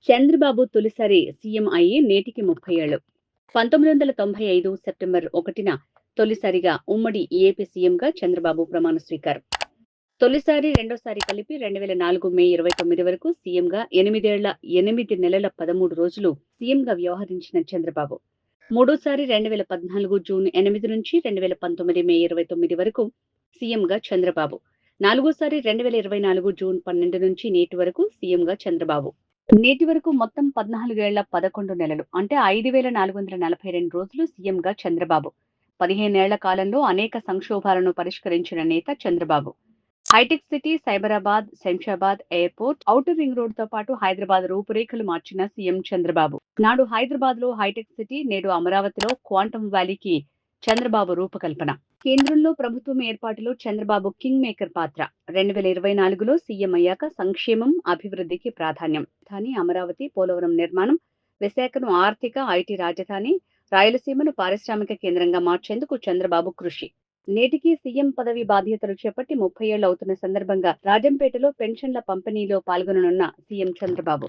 చంద్రబాబు తొలిసారి సీఎం అయ్యి నేటికి 30 ఏళ్లు. 1995 సెప్టెంబర్ 1న తొలిసారిగా ఉమ్మడి ఏపీ సీఎంగా చంద్రబాబు ప్రమాణ స్వీకారం. తొలిసారి, రెండోసారి కలిపి 2004 మే 29 వరకు సీఎంగా 8 ఏళ్ల 8 నెలల 13 రోజులు సీఎంగా వ్యవహరించిన చంద్రబాబు. మూడోసారి 2014 జూన్ 8 నుంచి 2019 మే 29 వరకు సీఎంగా చంద్రబాబు. నాలుగోసారి 2024 జూన్ 12 నుంచి నేటి వరకు సీఎంగా చంద్రబాబు. నేటి వరకు మొత్తం 14 ఏళ్ల 11 నెలలు అంటే 5442 రోజులు సీఎంగా చంద్రబాబు. 15 ఏళ్ల కాలంలో అనేక సంక్షోభాలను పరిష్కరించిన నేత Chandrababu. Hitech city, Cyberabad, Shamshabad airport, outer ring రోడ్డుతో పాటు హైదరాబాద్ రూపురేఖలు మార్చిన సీఎం చంద్రబాబు. నాడు హైదరాబాద్ లో హైటెక్ సిటీ, నేడు అమరావతిలో క్వాంటమ్ వ్యాలీకి చంద్రబాబు రూపకల్పన. కేంద్రంలో ప్రభుత్వం ఏర్పాటులో చంద్రబాబు కింగ్ మేకర్ పాత్ర. 2024లో సీఎం అయ్యాక సంక్షేమం, అభివృద్ధికి ప్రాధాన్యం. రాజధాని అమరావతి, పోలవరం నిర్మాణం, విశాఖను ఆర్థిక, ఐటీ రాజధాని, రాయలసీమను పారిశ్రామిక కేంద్రంగా మార్చేందుకు చంద్రబాబు కృషి. నేటికి సీఎం పదవి బాధ్యతలు చేపట్టి 30 ఏళ్లు అవుతున్న సందర్భంగా రాజంపేటలో పెన్షన్ల పంపిణీలో పాల్గొననున్న సీఎం చంద్రబాబు.